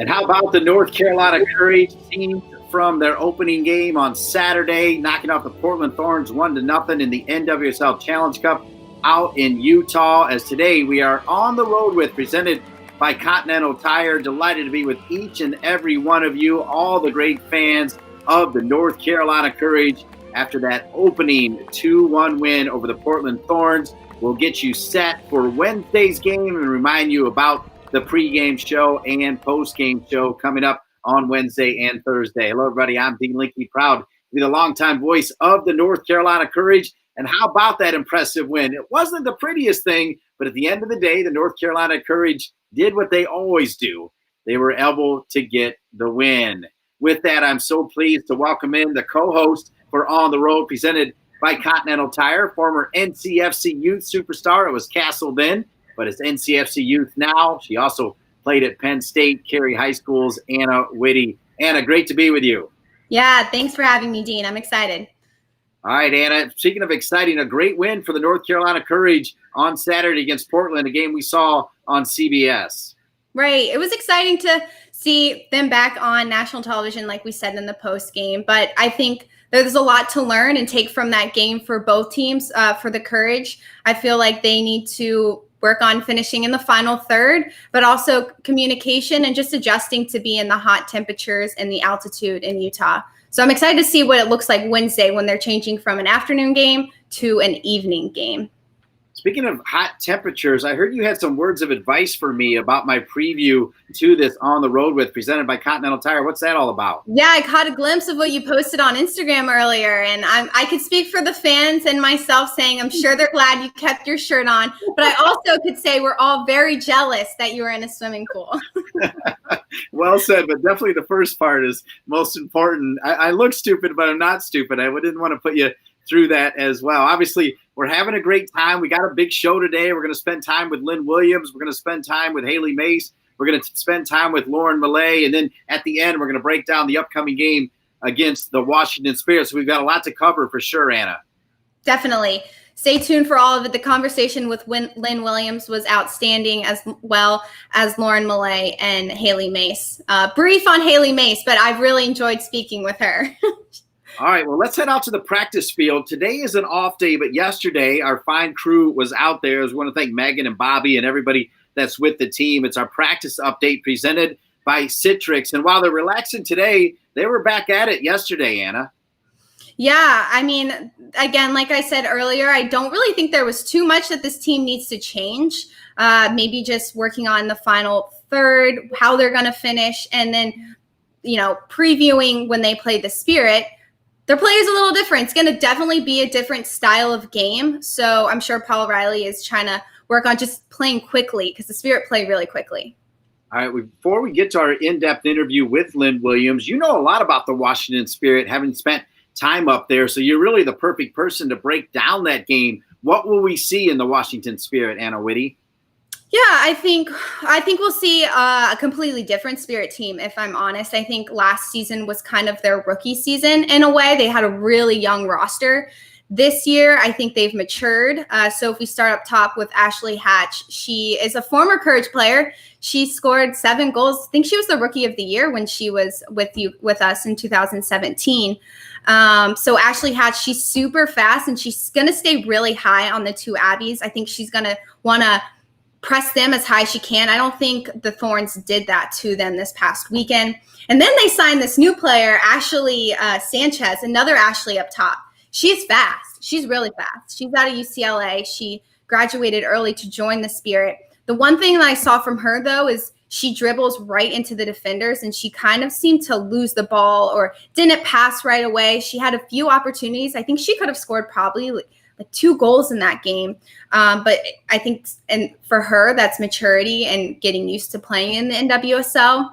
And how about the North Carolina Courage team from their opening game on Saturday, knocking off the Portland Thorns 1-0 in the NWSL Challenge Cup out in Utah. As today we are on the road with, presented by Continental Tire. Delighted to be with each and every one of you, all the great fans of the North Carolina Courage after that opening 2-1 win over the Portland Thorns. We'll get you set for Wednesday's game and remind you about the pregame show and postgame show coming up on Wednesday and Thursday. Hello, everybody. I'm Dean Linke, proud to be the longtime voice of the North Carolina Courage. And how about that impressive win? It wasn't the prettiest thing, but at the end of the day, the North Carolina Courage did what they always do. They were able to get the win. With that, I'm so pleased to welcome in the co-host for On the Road, presented by Continental Tire, former NCFC youth superstar. It was Castle then, but it's NCFC youth now. She also played at Penn State, Cary High School's Anna Whitty. Anna, great to be with you. Yeah, thanks for having me, Dean. I'm excited. All right, Anna, speaking of exciting, a great win for the North Carolina Courage on Saturday against Portland, a game we saw on CBS. Right. It was exciting to see them back on national television, like we said in the post game. But I think there's a lot to learn and take from that game for both teams. For the Courage, I feel like they need to work on finishing in the final third, but also communication and just adjusting to be in the hot temperatures and the altitude in Utah. So I'm excited to see what it looks like Wednesday when they're changing from an afternoon game to an evening game. Speaking of hot temperatures, I heard you had some words of advice for me about my preview to this On the Road with, presented by Continental Tire. What's that all about? Yeah, I caught a glimpse of what you posted on Instagram earlier, and I could speak for the fans and myself saying I'm sure they're glad you kept your shirt on, but I also could say we're all very jealous that you were in a swimming pool. Well said, but definitely the first part is most important. I look stupid, but I'm not stupid. I didn't want to put you through that as well. Obviously, we're having a great time. We got a big show today. We're going to spend time with Lynn Williams. We're going to spend time with Haley Mace. We're going to spend time with Lauren Millay. And then at the end, we're going to break down the upcoming game against the Washington Spirit. So we've got a lot to cover for sure, Anna. Definitely. Stay tuned for all of it. The conversation with Lynn Williams was outstanding, as well as Lauren Millay and Haley Mace. Brief on Haley Mace, but I've really enjoyed speaking with her. All right, well, let's head out to the practice field. Today is an off day, but yesterday our fine crew was out there. I just want to thank Megan and Bobby and everybody that's with the team. It's our practice update presented by Citrix. And while they're relaxing today, they were back at it yesterday, Anna. Yeah, I mean, again, like I said earlier, I don't really think there was too much that this team needs to change. Maybe just working on the final third, how they're going to finish, and then, previewing when they play the Spirit. Their play is a little different. It's going to definitely be a different style of game. So I'm sure Paul Riley is trying to work on just playing quickly because the Spirit play really quickly. All right, before we get to our in-depth interview with Lynn Williams, you know a lot about the Washington Spirit, having spent time up there. So you're really the perfect person to break down that game. What will we see in the Washington Spirit, Anna Whitty? Yeah, I think we'll see a completely different Spirit team, if I'm honest. I think last season was kind of their rookie season in a way. They had a really young roster. This year, I think they've matured. So if we start up top with Ashley Hatch, she is a former Courage player. She scored 7 goals. I think she was the Rookie of the Year when she was with us in 2017. So Ashley Hatch, she's super fast, and she's going to stay really high on the two Abbeys. I think she's going to want to press them as high as she can. I don't think the Thorns did that to them this past weekend. And then they signed this new player, Ashley Sanchez, another Ashley up top. She's fast. She's really fast. She's out of UCLA. She graduated early to join the Spirit. The one thing that I saw from her, though, is she dribbles right into the defenders, and she kind of seemed to lose the ball or didn't pass right away. She had a few opportunities. I think she could have scored probably like 2 goals in that game. But I think, and for her, that's maturity and getting used to playing in the NWSL.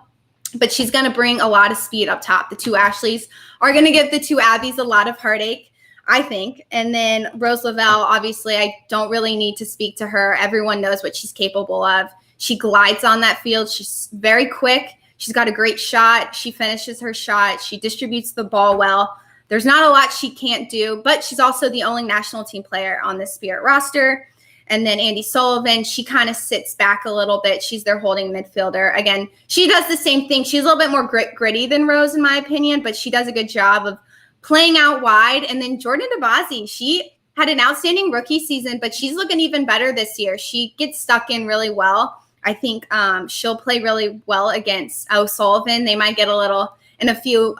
But she's going to bring a lot of speed up top. The two Ashleys are going to give the two Abbeys a lot of heartache, I think. And then Rose Lavelle, obviously, I don't really need to speak to her. Everyone knows what she's capable of. She glides on that field. She's very quick. She's got a great shot. She finishes her shot. She distributes the ball well. There's not a lot she can't do, but she's also the only national team player on the Spirit roster. And then Andy Sullivan, she kind of sits back a little bit. She's their holding midfielder. Again, she does the same thing. She's a little bit more gritty than Rose, in my opinion, but she does a good job of playing out wide. And then Jordan DeBasi, she had an outstanding rookie season, but she's looking even better this year. She gets stuck in really well. I think she'll play really well against O'Sullivan. They might get a little in a few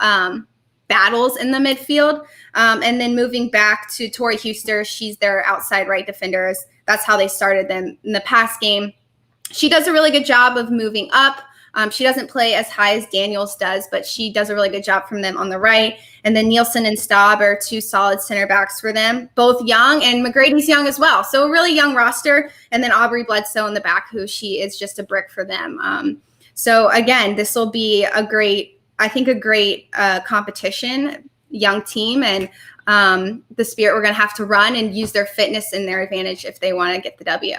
battles in the midfield. And then moving back to Tori Huster, she's their outside right defender. That's how they started them in the past game. She does a really good job of moving up. She doesn't play as high as Daniels does, but she does a really good job from them on the right. And then Nielsen and Staub are two solid center backs for them, both young, and McGrady's young as well. So a really young roster. And then Aubrey Bledsoe in the back, who she is just a brick for them. So again, this will be a great competition, young team, and the Spirit we're going to have to run and use their fitness and their advantage if they want to get the W.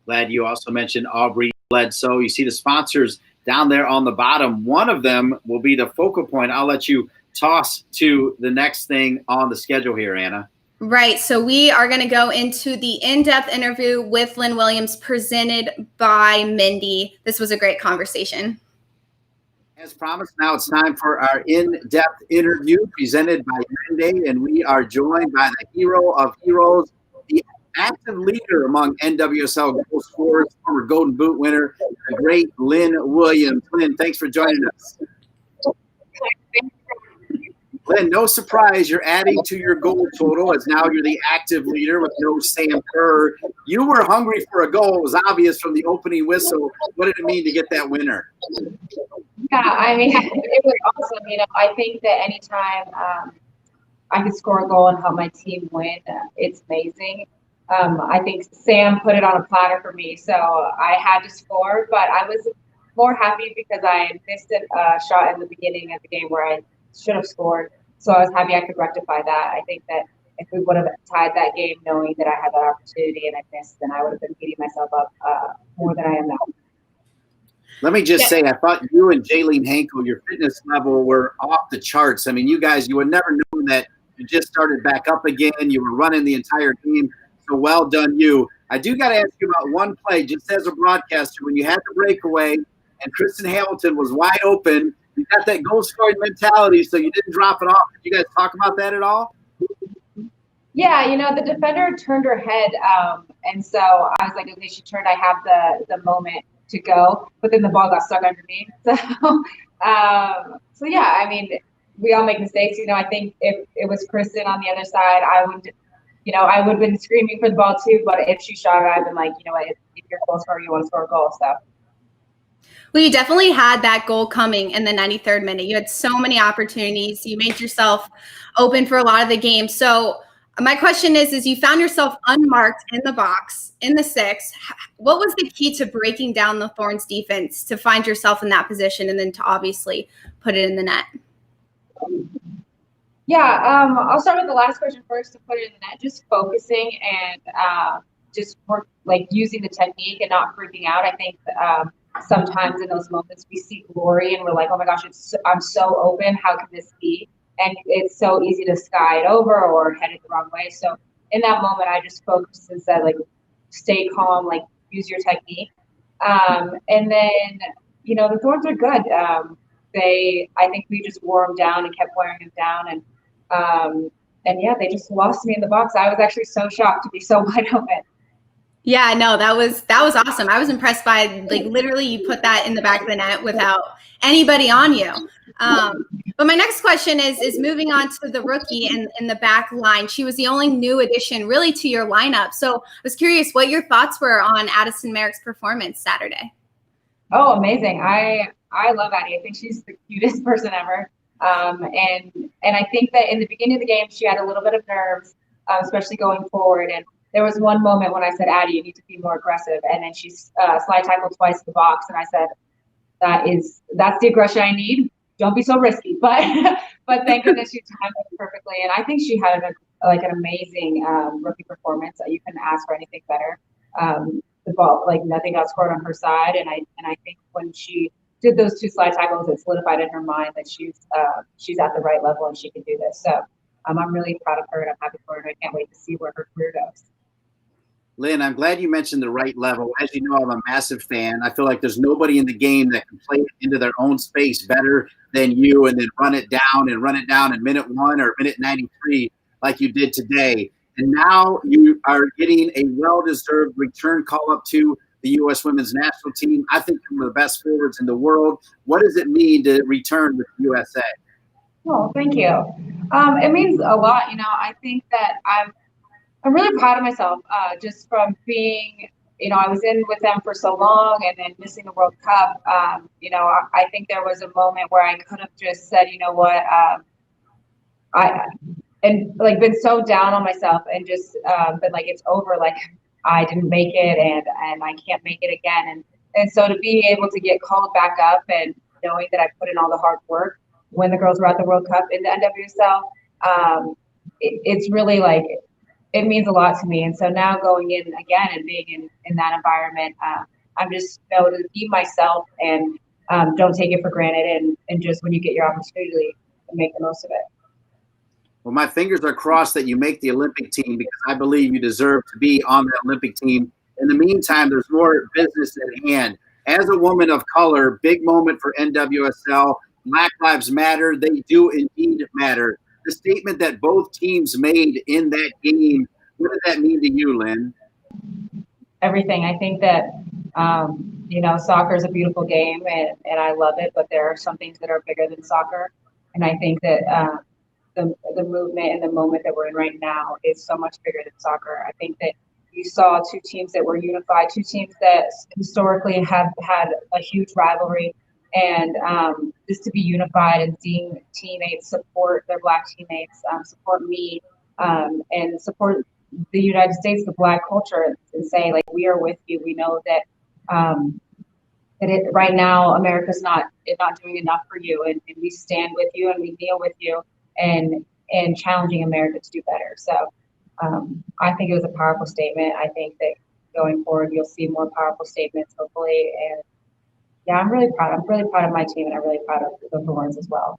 Glad you also mentioned Aubrey Bledsoe. You see the sponsors down there on the bottom. One of them will be the focal point. I'll let you toss to the next thing on the schedule here, Anna. Right. So we are going to go into the in-depth interview with Lynn Williams presented by Mindy. This was a great conversation. As promised, now it's time for our in-depth interview presented by Mindy, and we are joined by the hero of heroes, the active leader among NWSL goal scorers, former Golden Boot winner, the great Lynn Williams. Lynn, thanks for joining us. Lynn, no surprise, you're adding to your goal total as now you're the active leader with no Sam Kerr. You were hungry for a goal. It was obvious from the opening whistle. What did it mean to get that winner? Yeah, I mean, it was awesome. You know, I think that anytime I could score a goal and help my team win, it's amazing. I think Sam put it on a platter for me, so I had to score, but I was more happy because I missed a shot in the beginning of the game where I should have scored. So I was happy I could rectify that. I think that if we would have tied that game knowing that I had that opportunity and I missed, then I would have been beating myself up more than I am now. Let me just say, I thought you and Jaylene Hankel, your fitness level were off the charts. I mean, you guys, you would never know that you just started back up again. You were running the entire game. So well done, you. I do got to ask you about one play, just as a broadcaster, when you had the breakaway and Kristen Hamilton was wide open. You got that goal-scoring mentality, so you didn't drop it off. Did you guys talk about that at all? Yeah, you know, the defender turned her head, and so I was like, okay, she turned. I have the moment to go, but then the ball got stuck underneath. So, yeah, I mean, we all make mistakes. You know, I think if it was Kristen on the other side, I would have been screaming for the ball too. But if she shot it, I'd been like, you know what, if you're a goal scorer, you want to score a goal. So. Well, you definitely had that goal coming in the 93rd minute. You had so many opportunities. You made yourself open for a lot of the game. So my question is you found yourself unmarked in the box, in the 6. What was the key to breaking down the Thorns defense to find yourself in that position and then to obviously put it in the net? Yeah, I'll start with the last question first to put it in the net. Just focusing and just work, like using the technique and not freaking out. I think sometimes in those moments we see glory and we're like, oh my gosh, I'm so open. How can this be? And it's so easy to sky it over or head it the wrong way. So in that moment, I just focused and said, like, stay calm, like use your technique. And then, you know, the Thorns are good. I think we just wore them down and kept wearing them down. And yeah, they just lost me in the box. I was actually so shocked to be so wide open. Yeah, no, that was awesome. I was impressed by, like, literally you put that in the back of the net without anybody on you. But my next question is moving on to the rookie in the back line. She was the only new addition really to your lineup. So I was curious what your thoughts were on Addison Merrick's performance Saturday. Oh, amazing. I love Addie. I think she's the cutest person ever. And I think that in the beginning of the game, she had a little bit of nerves, especially going forward. And there was one moment when I said, Addie, you need to be more aggressive. And then she slide tackled twice in the box. And I said, that's the aggression I need. Don't be so risky. But thank goodness she timed it perfectly. And I think she had an amazing rookie performance. You couldn't ask for anything better. The ball, like, nothing got scored on her side. And I think when she did those 2 slide tackles, it solidified in her mind that she's at the right level and she can do this. So I'm really proud of her and I'm happy for her. I can't wait to see where her career goes. Lynn, I'm glad you mentioned the right level. As you know, I'm a massive fan. I feel like there's nobody in the game that can play it into their own space better than you and then run it down in minute 1 or minute 93 like you did today. And now you are getting a well-deserved return call up to the U.S. women's national team. I think you're one of the best forwards in the world. What does it mean to return with the USA? Oh, thank you. It means a lot. I think that I'm really proud of myself, just from being, I was in with them for so long and then missing the World Cup. I think there was a moment where I could have just said, you know what, and like been so down on myself and just been like, it's over, like I didn't make it and I can't make it again. And so to be able to get called back up and knowing that I put in all the hard work when the girls were at the World Cup in the NWSL, it's really like, it means a lot to me. And so now going in again and being in that environment, I'm just know to be myself and don't take it for granted. And just when you get your opportunity, make the most of it. Well, my fingers are crossed that you make the Olympic team because I believe you deserve to be on the Olympic team. In the meantime, there's more business at hand. As a woman of color, big moment for NWSL. Black Lives Matter. They do indeed matter. The statement that both teams made in that game, what did that mean to you, Lynn? Everything. I think that, soccer is a beautiful game and I love it, but there are some things that are bigger than soccer. And I think that the movement and the moment that we're in right now is so much bigger than soccer. I think that you saw two teams that were unified, two teams that historically have had a huge rivalry. And just to be unified and seeing teammates support their Black teammates, support me, and support the United States, the Black culture, and say, like, we are with you. We know that right now America's not doing enough for you, and we stand with you and we kneel with you and challenging America to do better. So I think it was a powerful statement. I think that going forward you'll see more powerful statements, hopefully. And yeah, I'm really proud. I'm really proud of my team, and I'm really proud of the Thorns as well.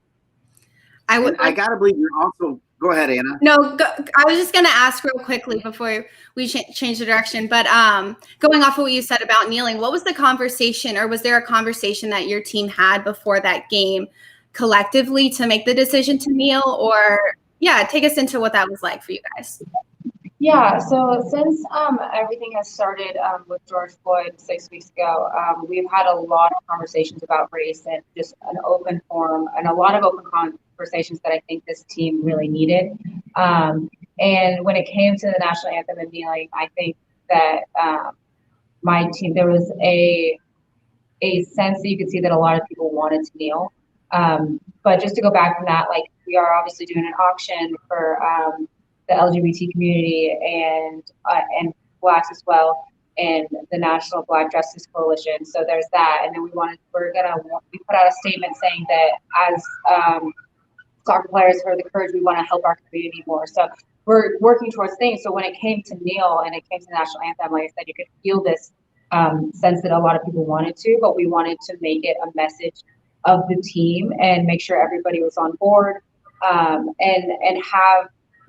I gotta believe you're also. Go ahead, Anna. No, I was just gonna ask real quickly before we change the direction. But going off of what you said about kneeling, what was the conversation, or was there a conversation that your team had before that game, collectively, to make the decision to kneel? Or take us into what that was like for you guys. Yeah, so since everything has started with George Floyd 6 weeks ago, we've had a lot of conversations about race and just an open forum and a lot of open conversations that I think this team really needed. And when it came to the national anthem and kneeling, I think that my team, there was a sense that you could see that a lot of people wanted to kneel. But just to go back from that, like, we are obviously doing an auction for the LGBT community and Blacks as well, and the National Black Justice Coalition. So there's that, and then we put out a statement saying that as soccer players for the courage, we want to help our community more. So we're working towards things. So when it came to kneel and it came to the national anthem, like I said, you could feel this sense that a lot of people wanted to, but we wanted to make it a message of the team and make sure everybody was on board,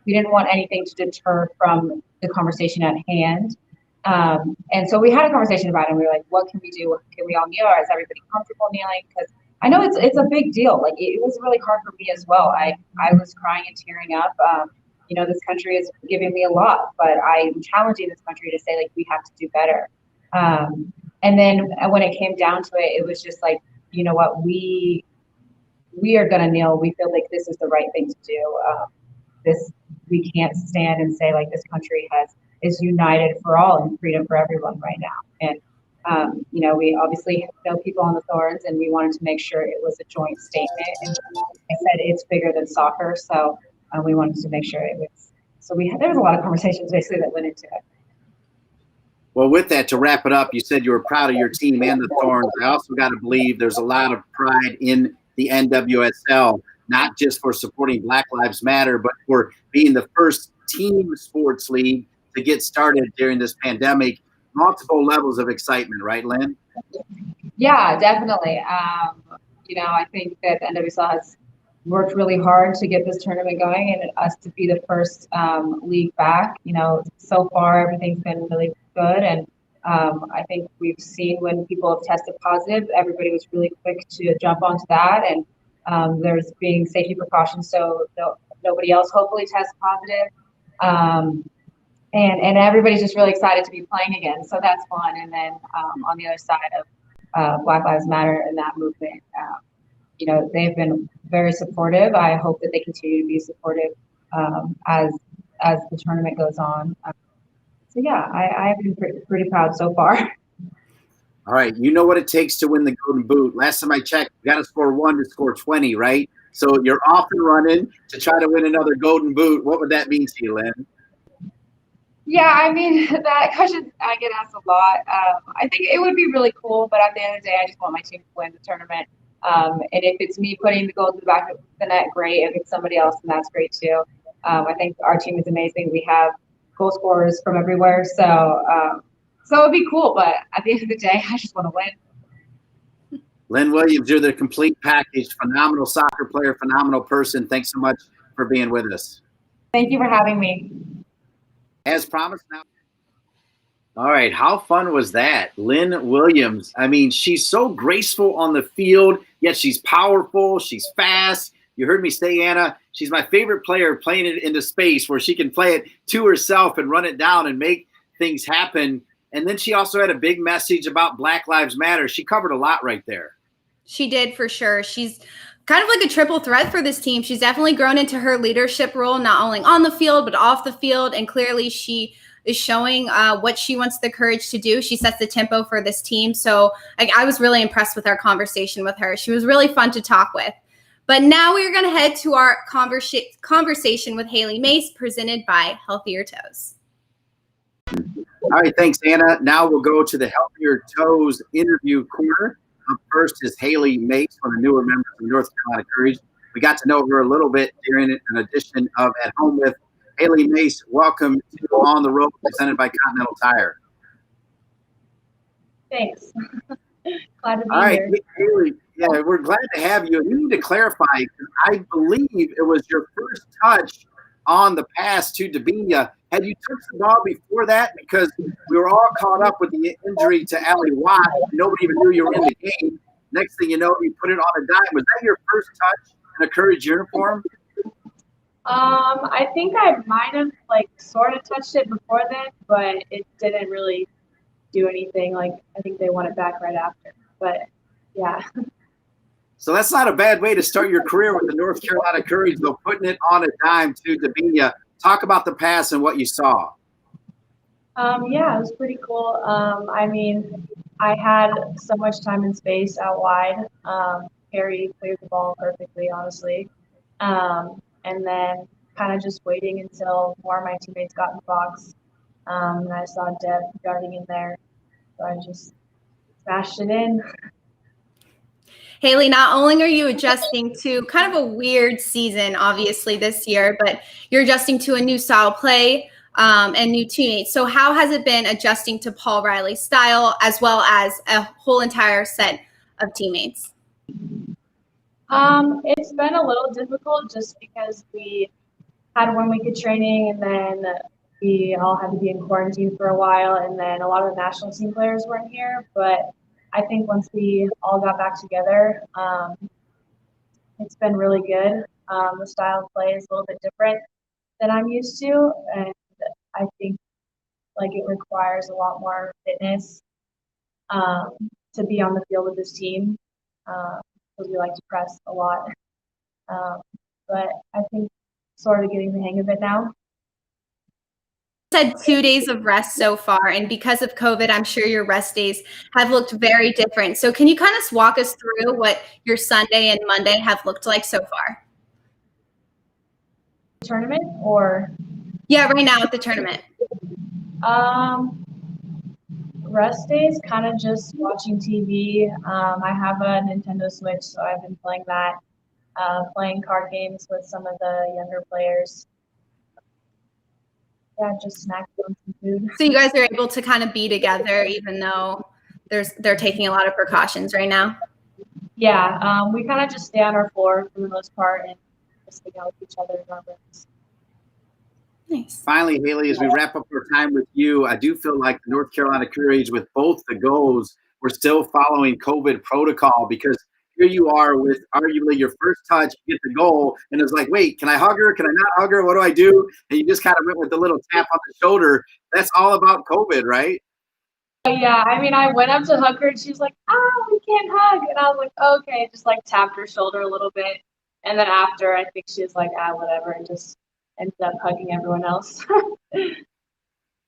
we didn't want anything to deter from the conversation at hand. And so we had a conversation about it, and we were like, what can we do? Can we all kneel? Or is everybody comfortable kneeling? Because I know it's a big deal. Like, it was really hard for me as well. I was crying and tearing up. This country is giving me a lot, but I'm challenging this country to say, like, we have to do better. And then when it came down to it, it was just like, you know what, we are going to kneel. We feel like this is the right thing to do. We can't stand and say, like, this country is united for all and freedom for everyone right now. And, we obviously know people on the Thorns, and we wanted to make sure it was a joint statement. And I said, it's bigger than soccer. So we wanted to make sure it was. So there was a lot of conversations basically that went into it. Well, with that, to wrap it up, you said you were proud of your team and the Thorns. I also got to believe there's a lot of pride in the NWSL, not just for supporting Black Lives Matter, but for being the first team sports league to get started during this pandemic. Multiple levels of excitement, right, Lynn? Yeah, definitely. I think that the NWSL has worked really hard to get this tournament going and us to be the first league back. So far, everything's been really good. And I think we've seen when people have tested positive, everybody was really quick to jump onto that. And there's being safety precautions, so nobody else hopefully tests positive. And everybody's just really excited to be playing again. So that's fun. And then on the other side of Black Lives Matter and that movement, they've been very supportive. I hope that they continue to be supportive as the tournament goes on. So yeah, I've been pretty proud so far. All right, you know what it takes to win the Golden Boot. Last time I checked, you got to score 1 to score 20, right? So you're off and running to try to win another Golden Boot. What would that mean to you, Lynn? Yeah, I mean, that question I get asked a lot. I think it would be really cool, but at the end of the day, I just want my team to win the tournament. And if it's me putting the goal to the back of the net, great. If it's somebody else, then that's great too. I think our team is amazing. We have goal scorers from everywhere, so it'd be cool. But at the end of the day, I just want to win. Lynn Williams, you're the complete package. Phenomenal soccer player, phenomenal person. Thanks so much for being with us. Thank you for having me. As promised now. All right, how fun was that? Lynn Williams. I mean, she's so graceful on the field, yet she's powerful, she's fast. You heard me say, Anna, she's my favorite player playing it into space where she can play it to herself and run it down and make things happen. And then she also had a big message about Black Lives Matter. She covered a lot right there. She did, for sure. She's kind of like a triple threat for this team. She's definitely grown into her leadership role, not only on the field, but off the field. And clearly she is showing what she wants the courage to do. She sets the tempo for this team. So I was really impressed with our conversation with her. She was really fun to talk with. But now we're going to head to our conversation with Haley Mace, presented by Healthier Toes. All right, thanks, Anna. Now we'll go to the Healthier Toes interview corner. Up first is Haley Mace, one of the newer members of the North Carolina Courage. We got to know her a little bit during an edition of At Home With. Haley Mace, welcome to On the Road, presented by Continental Tire. Thanks. Glad to be All right, here. Haley, yeah, we're glad to have you. You need to clarify, because I believe it was your first touch on the pass to Dabinia. Had you touched the ball before that? Because we were all caught up with the injury to Allie Watt. Nobody even knew you were in the game. Next thing you know, you put it on a dime. Was that your first touch in a Courage uniform? I think I might have sort of touched it before then, but it didn't really do anything. I think they won it back right after. But yeah. So that's not a bad way to start your career with the North Carolina Courage, though, putting it on a dime to Dabinia. Talk about the pass and what you saw. Yeah, it was pretty cool. I mean, I had so much time and space out wide. Harry cleared the ball perfectly, honestly. And then kind of just waiting until more of my teammates got in the box. And I saw Deb darting in there. So I just smashed it in. Haley, not only are you adjusting to kind of a weird season, obviously, this year, but you're adjusting to a new style play and new teammates. So how has it been adjusting to Paul Riley's style as well as a whole entire set of teammates? It's been a little difficult just because we had 1 week of training and then we all had to be in quarantine for a while, and then a lot of the national team players weren't here. But I think once we all got back together, it's been really good. The style of play is a little bit different than I'm used to, and I think it requires a lot more fitness to be on the field with this team, because we like to press a lot. But I think sort of getting the hang of it now. Had 2 days of rest so far, and because of COVID, I'm sure your rest days have looked very different. So can you kind of walk us through what your Sunday and Monday have looked like so far? Tournament or? Yeah, right now at the tournament. Rest days, kind of just watching TV. I have a Nintendo Switch, so I've been playing that, playing card games with some of the younger players. Yeah, just snacking on some food. So you guys are able to kind of be together even though they're taking a lot of precautions right now? Yeah, we kind of just stay on our floor for the most part and just hang out with each other in our rooms. Nice. Finally, Haley, as we wrap up our time with you, I do feel like the North Carolina Courage, with both the goals, we're still following COVID protocol, because here you are with arguably your first touch, you get the goal, and it's like, wait, can I hug her? Can I not hug her? What do I do? And you just kind of went with the little tap on the shoulder. That's all about COVID, right? Yeah, I mean, I went up to hug her and she was like, we can't hug. And I was like, okay, just like tapped her shoulder a little bit. And then after, I think she was like, whatever, and just ended up hugging everyone else.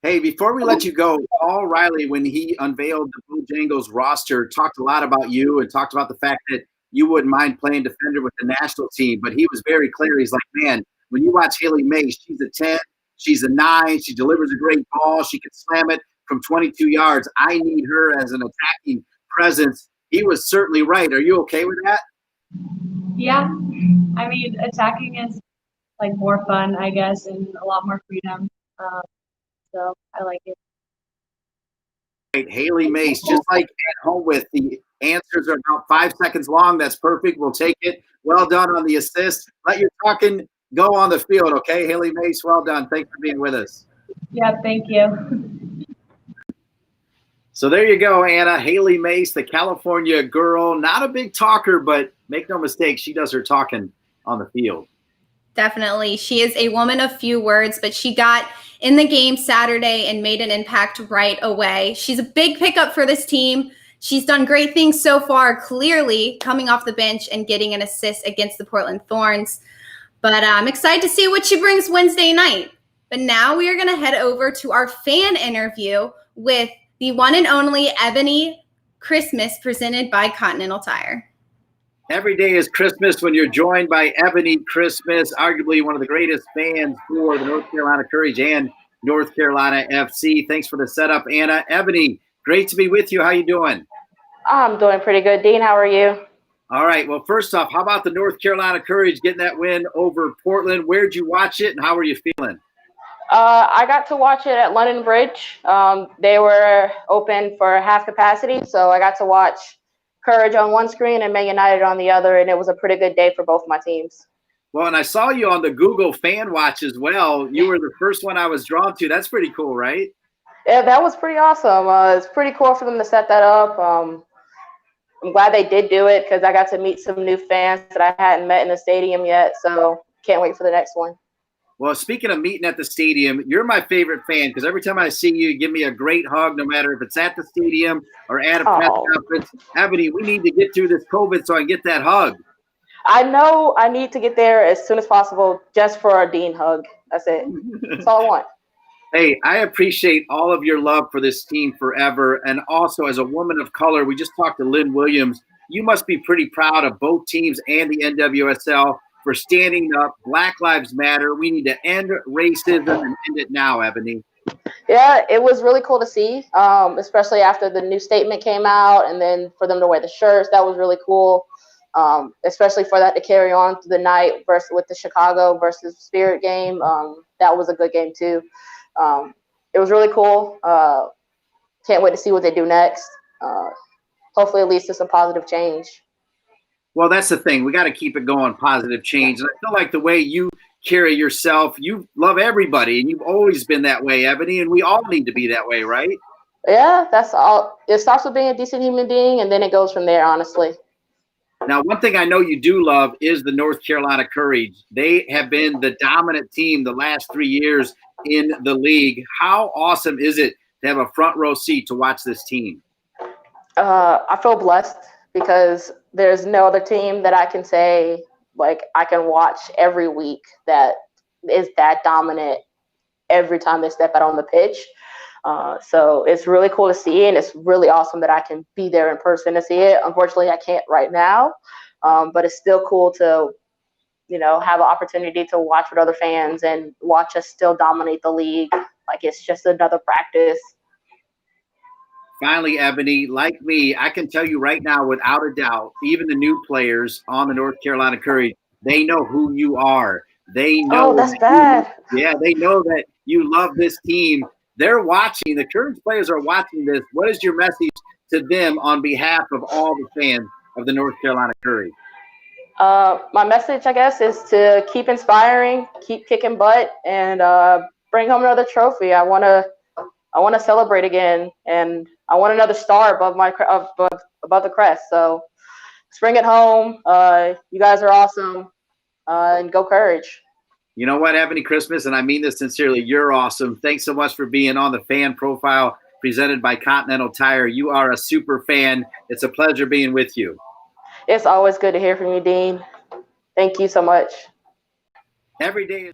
Hey, before we let you go, Paul Riley, when he unveiled the Blue Jangles roster, talked a lot about you and talked about the fact that you wouldn't mind playing defender with the national team. But he was very clear. He's like, man, when you watch Haley Mace, she's a 10, she's a 9, she delivers a great ball, she can slam it from 22 yards. I need her as an attacking presence. He was certainly right. Are you okay with that? Yeah, I mean, attacking is like more fun, I guess, and a lot more freedom. So I like it. Haley Mace, just like at home with, the answers are about 5 seconds long. That's perfect. We'll take it. Well done on the assist. Let your talking go on the field, okay? Haley Mace, well done. Thanks for being with us. Yeah, thank you. So there you go, Anna. Haley Mace, the California girl. Not a big talker, but make no mistake, she does her talking on the field. Definitely. She is a woman of few words, but she got in the game Saturday and made an impact right away. She's a big pickup for this team. She's done great things so far, clearly coming off the bench and getting an assist against the Portland Thorns. But I'm excited to see what she brings Wednesday night. But now we are going to head over to our fan interview with the one and only Ebony Christmas, presented by Continental Tire. Every day is Christmas when you're joined by Ebony Christmas, arguably one of the greatest fans for the North Carolina Courage and North Carolina FC. Thanks for the setup, Anna. Ebony, great to be with you. How you doing? I'm doing pretty good. Dean, how are you? All right. Well, first off, how about the North Carolina Courage getting that win over Portland? Where'd you watch it, and how are you feeling? I got to watch it at London Bridge. They were open for half capacity, so I got to watch Courage on one screen and Man United on the other, and it was a pretty good day for both my teams. Well, and I saw you on the Google Fan Watch as well. You were the first one I was drawn to. That's pretty cool, right? Yeah, that was pretty awesome. It's pretty cool for them to set that up. I'm glad they did do it because I got to meet some new fans that I hadn't met in the stadium yet, so can't wait for the next one. Well, speaking of meeting at the stadium, you're my favorite fan because every time I see you, you give me a great hug, no matter if it's at the stadium or at a press conference. Ebony, we need to get through this COVID so I can get that hug. I know I need to get there as soon as possible just for a Dean hug. That's it. That's all I want. Hey, I appreciate all of your love for this team forever. And also, as a woman of color, we just talked to Lynn Williams. You must be pretty proud of both teams and the NWSL for standing up. Black Lives Matter. We need to end racism and end it now, Ebony. Yeah, it was really cool to see, especially after the new statement came out, and then for them to wear the shirts. That was really cool, especially for that to carry on through the night versus with the Chicago versus Spirit game. That was a good game too. It was really cool. Can't wait to see what they do next. Hopefully it leads to some positive change. Well, that's the thing. We got to keep it going, positive change. And I feel like the way you carry yourself, you love everybody, and you've always been that way, Ebony, and we all need to be that way, right? Yeah, that's all. It starts with being a decent human being, and then it goes from there, honestly. Now, one thing I know you do love is the North Carolina Courage. They have been the dominant team the last 3 years in the league. How awesome is it to have a front row seat to watch this team? I feel blessed because there's no other team that I can say, like, I can watch every week that is that dominant every time they step out on the pitch. So it's really cool to see, and it's really awesome that I can be there in person to see it. Unfortunately, I can't right now, but it's still cool to, have an opportunity to watch with other fans and watch us still dominate the league. Like, it's just another practice. Finally, Ebony, like me, I can tell you right now, without a doubt, even the new players on the North Carolina Courage, they know who you are. They know. Oh, that's bad. They know that you love this team. They're watching. The Courage players are watching this. What is your message to them on behalf of all the fans of the North Carolina Courage? My message, I guess, is to keep inspiring, keep kicking butt, and bring home another trophy. I want to celebrate again, and I want another star above above the crest. So let's bring it home. You guys are awesome, and go Courage. You know what, Ebony Christmas, and I mean this sincerely, you're awesome. Thanks so much for being on the Fan Profile presented by Continental Tire. You are a super fan. It's a pleasure being with you. It's always good to hear from you, Dean. Thank you so much. Every day.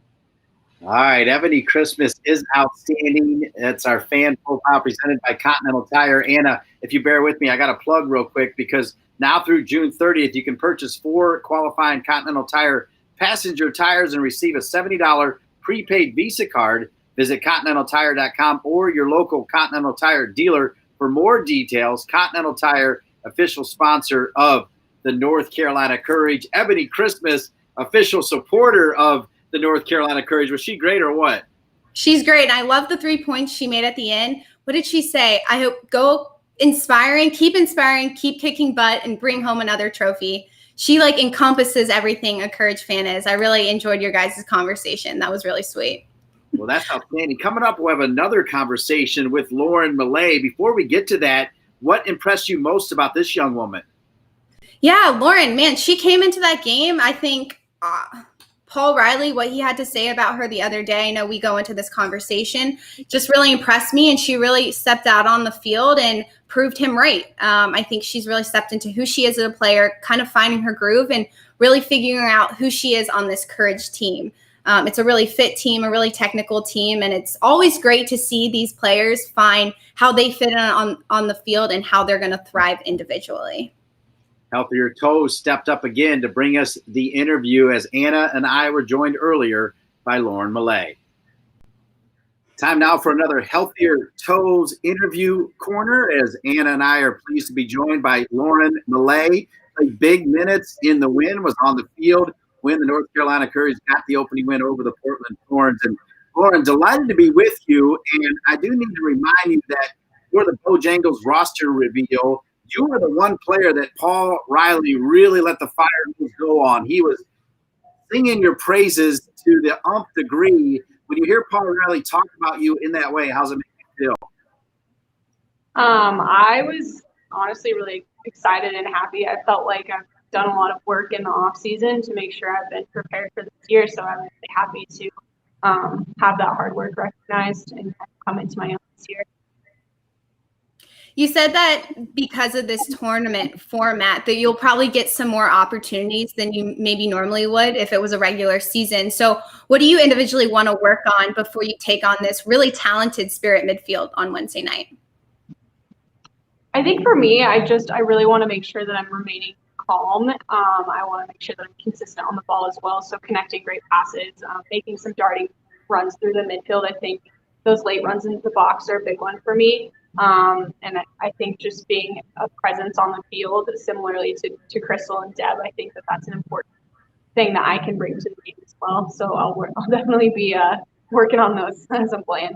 All right, Ebony Christmas is outstanding. It's our Fan Profile presented by Continental Tire. Anna, if you bear with me, I got to plug real quick because now through June 30th, you can purchase 4 qualifying Continental Tire passenger tires and receive a $70 prepaid Visa card. Visit ContinentalTire.com or your local Continental Tire dealer for more details. Continental Tire, official sponsor of the North Carolina Courage. Ebony Christmas, official supporter of the North Carolina Courage. Was she great or what? She's great. I love the 3 points she made at the end. What did she say? I hope go inspiring, keep kicking butt, and bring home another trophy. She encompasses everything a Courage fan is. I really enjoyed your guys' conversation. That was really sweet. Well, that's outstanding. Coming up, we'll have another conversation with Lauren Millay. Before we get to that, what impressed you most about this young woman? Yeah, Lauren, man, she came into that game. I think Paul Riley, what he had to say about her the other day, I know we go into this conversation, just really impressed me, and she really stepped out on the field and proved him right. I think she's really stepped into who she is as a player, kind of finding her groove and really figuring out who she is on this Courage team. It's a really fit team, a really technical team, and it's always great to see these players find how they fit on the field and how they're going to thrive individually. Healthier Toes stepped up again to bring us the interview as Anna and I were joined earlier by Lauren Millay. Time now for another Healthier Toes interview corner as Anna and I are pleased to be joined by Lauren Millay. Played big minutes in the win, was on the field when the North Carolina Courage got the opening win over the Portland Thorns. And Lauren, delighted to be with you. And I do need to remind you that for the Bojangles roster reveal, you were the one player that Paul Riley really let the fire go on. He was singing your praises to the nth degree. When you hear Paul Riley talk about you in that way, how's it make you feel? I was honestly really excited and happy. I felt like I've done a lot of work in the off season to make sure I've been prepared for this year. So I'm really happy to have that hard work recognized and come into my own this year. You said that because of this tournament format that you'll probably get some more opportunities than you maybe normally would if it was a regular season. So what do you individually want to work on before you take on this really talented Spirit midfield on Wednesday night? I think for me, I really want to make sure that I'm remaining calm. I want to make sure that I'm consistent on the ball as well. So connecting great passes, making some darting runs through the midfield. I think those late runs into the box are a big one for me. And I think just being a presence on the field, similarly to Crystal and Deb, I think that that's an important thing that I can bring to the game as well. So I'll definitely be working on those as I'm playing.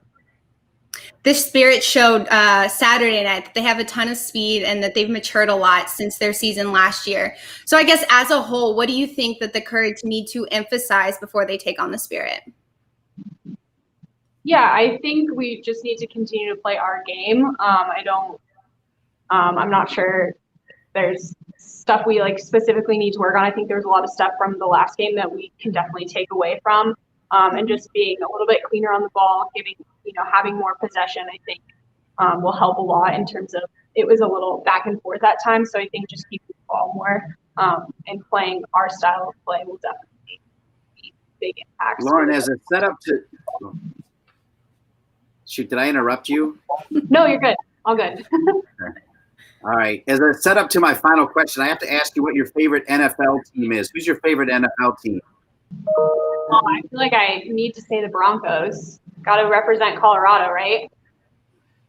This Spirit showed Saturday night that they have a ton of speed and that they've matured a lot since their season last year. So I guess as a whole, what do you think that the Courage need to emphasize before they take on the Spirit? Yeah, I think we just need to continue to play our game. I'm not sure there's stuff we specifically need to work on. I think there's a lot of stuff from the last game that we can definitely take away from, and just being a little bit cleaner on the ball, having more possession, I think will help a lot in terms of it was a little back and forth at times. So I think just keeping the ball more and playing our style of play will definitely be big impacts. Lauren, as a setup to shoot, did I interrupt you? No, you're good. All good. All right. As a setup to my final question, I have to ask you what your favorite NFL team is. Who's your favorite NFL team? I feel like I need to say the Broncos. Got to represent Colorado, right?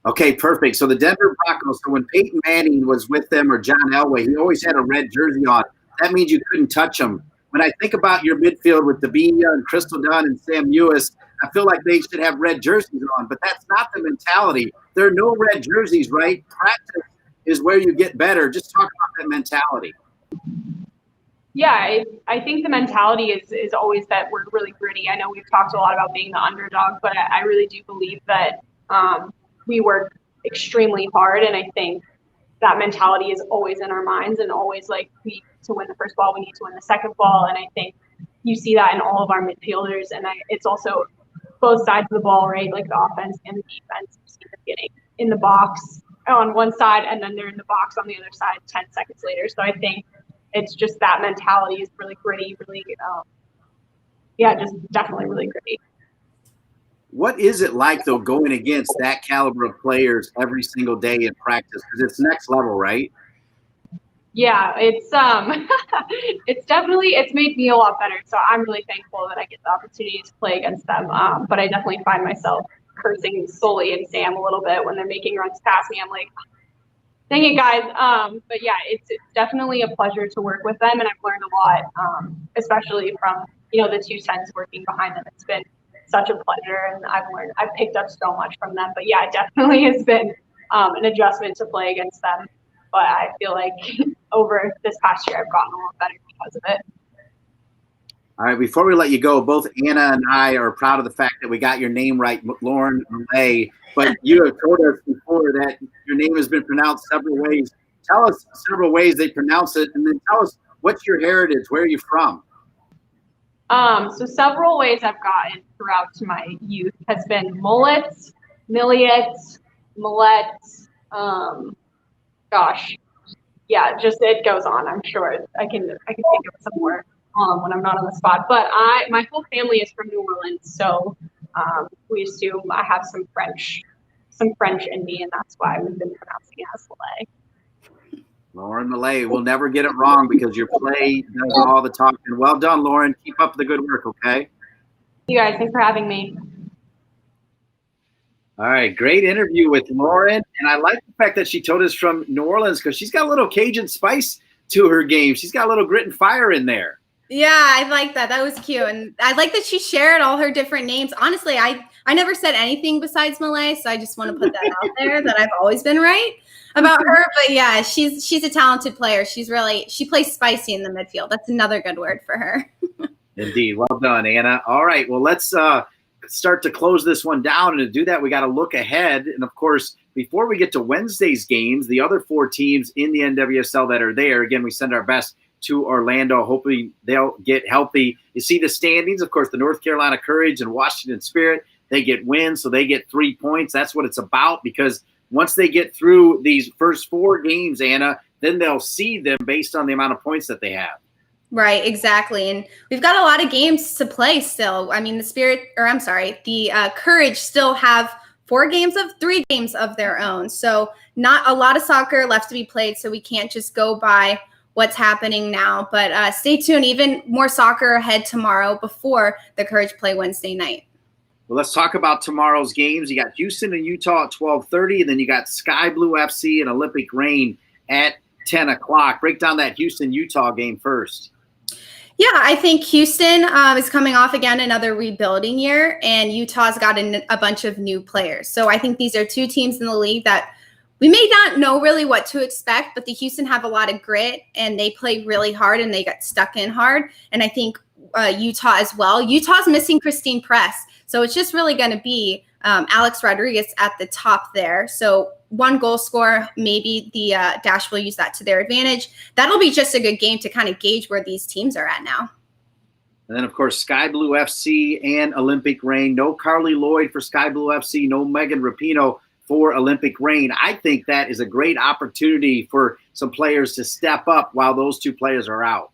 Okay, perfect. So the Denver Broncos, so when Peyton Manning was with them or John Elway, he always had a red jersey on. That means you couldn't touch him. When I think about your midfield with Davina and Crystal Dunn and Sam Ewis, I feel like they should have red jerseys on, but that's not the mentality. There are no red jerseys, right? Practice is where you get better. Just talk about that mentality. Yeah, I think the mentality is always that we're really gritty. I know we've talked a lot about being the underdog, but I really do believe that we work extremely hard, and I think that mentality is always in our minds, and always like we need to win the first ball, we need to win the second ball, and I think you see that in all of our midfielders, and it's also both sides of the ball, right? Like the offense and the defense. You see them getting in the box on one side, and then they're in the box on the other side 10 seconds later. So I think it's just that mentality is really gritty, really, just definitely really gritty. What is it like, though, going against that caliber of players every single day in practice? Because it's next level, right? Yeah, it's it's made me a lot better. So I'm really thankful that I get the opportunity to play against them. But I definitely find myself cursing Sully and Sam a little bit when they're making runs past me. I'm like, dang it, guys. But yeah, it's definitely a pleasure to work with them, and I've learned a lot, especially from the 210s working behind them. It's been such a pleasure, and I've picked up so much from them. But yeah, it definitely has been an adjustment to play against them. But I feel like over this past year, I've gotten a lot better because of it. All right, before we let you go, both Anna and I are proud of the fact that we got your name right, Lauren Millay. But you have told us before that your name has been pronounced several ways. Tell us several ways they pronounce it, and then tell us what's your heritage. Where are you from? So several ways I've gotten throughout my youth has been mullets, milliets, millets. Just it goes on. I'm sure I can think of some more when I'm not on the spot. But my whole family is from New Orleans, so we assume I have some French in me, and that's why we've been pronouncing it as Millay. Lauren Millay. We'll never get it wrong because your play does all the talking. Well done, Lauren. Keep up the good work, okay? You guys, thanks for having me. All right, great interview with Lauren. And I like the fact that she told us from New Orleans because she's got a little Cajun spice to her game. She's got a little grit and fire in there. Yeah, I like that. That was cute. And I like that she shared all her different names. Honestly, I never said anything besides Millay, so I just want to put that out there that I've always been right about her. But yeah, she's a talented player. She plays spicy in the midfield. That's another good word for her. Indeed. Well done, Anna. All right, well, let's start to close this one down. And to do that, we got to look ahead. And of course, before we get to Wednesday's games, the other 4 teams in the NWSL that are there, again, we send our best to Orlando. Hopefully they'll get healthy. You see the standings, of course, the North Carolina Courage and Washington Spirit, they get wins, so they get 3 points. That's what it's about, because once they get through these first 4 games, Anna, then they'll see them based on the amount of points that they have. Right, exactly. And we've got a lot of games to play still. I mean, the Courage still have 3 games of their own. So not a lot of soccer left to be played, so we can't just go by what's happening now. But stay tuned. Even more soccer ahead tomorrow before the Courage play Wednesday night. Well, let's talk about tomorrow's games. You got Houston and Utah at 12:30, and then you got Sky Blue FC and Olympic Reign at 10 o'clock. Break down that Houston-Utah game first. Yeah, I think Houston is coming off again another rebuilding year, and Utah's got a bunch of new players. So I think these are 2 teams in the league that we may not know really what to expect, but the Houston have a lot of grit, and they play really hard, and they got stuck in hard. And I think Utah as well. Utah's missing Christine Press, so it's just really going to be Alex Rodriguez at the top there. So 1 goal scorer, maybe the Dash will use that to their advantage. That'll be just a good game to kind of gauge where these teams are at now. And then, of course, Sky Blue FC and Olympic Reign. No Carly Lloyd for Sky Blue FC, no Megan Rapinoe for Olympic Reign. I think that is a great opportunity for some players to step up while those 2 players are out.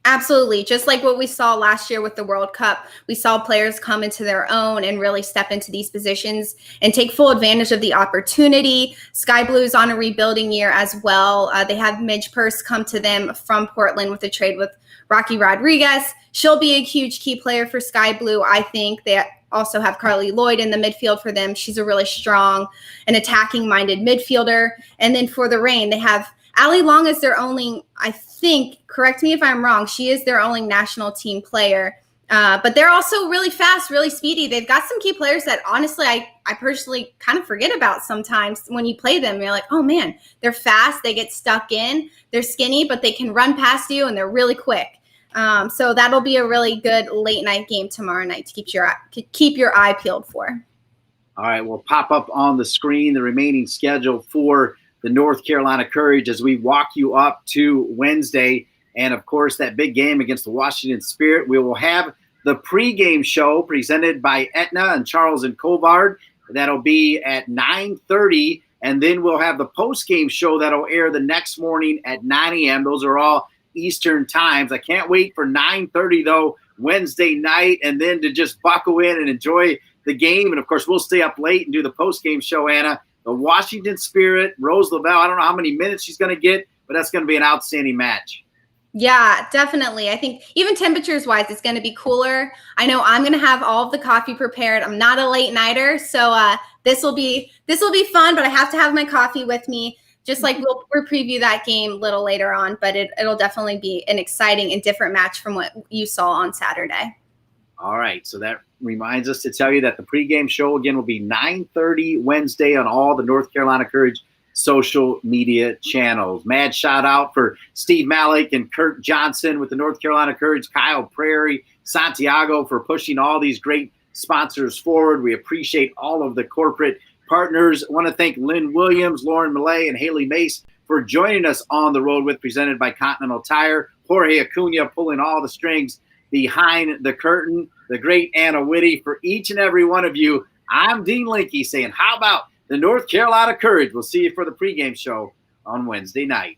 Absolutely. Just like what we saw last year with the World Cup, we saw players come into their own and really step into these positions and take full advantage of the opportunity. Sky Blue's on a rebuilding year as well. They have Midge Purse come to them from Portland with a trade with Rocky Rodriguez. She'll be a huge key player for Sky Blue. I think they also have Carly Lloyd in the midfield for them. She's a really strong and attacking-minded midfielder. And then for the Reign, they have Ali Long is their only, I think, correct me if I'm wrong, she is their only national team player. But they're also really fast, really speedy. They've got some key players that, honestly, I personally kind of forget about sometimes when you play them. You're like, oh, man, they're fast. They get stuck in. They're skinny, but they can run past you, and they're really quick. So that'll be a really good late night game tomorrow night to keep your eye peeled for. All right, we'll pop up on the screen the remaining schedule for the North Carolina Courage as we walk you up to Wednesday. And, of course, that big game against the Washington Spirit. We will have the pregame show presented by Aetna and Charles and Covard. That'll be at 9:30. And then we'll have the postgame show that'll air the next morning at 9 a.m. Those are all Eastern times. I can't wait for 9:30, though, Wednesday night, and then to just buckle in and enjoy the game. And, of course, we'll stay up late and do the postgame show, Anna. The Washington Spirit, Rose Lavelle, I don't know how many minutes she's going to get, but that's going to be an outstanding match. Yeah, definitely. I think even temperatures wise, it's going to be cooler. I know I'm going to have all of the coffee prepared. I'm not a late nighter, so this will be fun, but I have to have my coffee with me. Just like we'll preview that game a little later on, but it'll definitely be an exciting and different match from what you saw on Saturday. All right, so that reminds us to tell you that the pregame show, again, will be 9:30 Wednesday on all the North Carolina Courage social media channels. Mad shout out for Steve Malik and Kurt Johnson with the North Carolina Courage, Kyle Prairie, Santiago for pushing all these great sponsors forward. We appreciate all of the corporate partners. I want to thank Lynn Williams, Lauren Millay, and Haley Mace for joining us on the road with presented by Continental Tire. Jorge Acuna pulling all the strings behind the curtain. The great Anna Whitty. For each and every one of you, I'm Dean Linke saying, how about the North Carolina Courage? We'll see you for the pregame show on Wednesday night.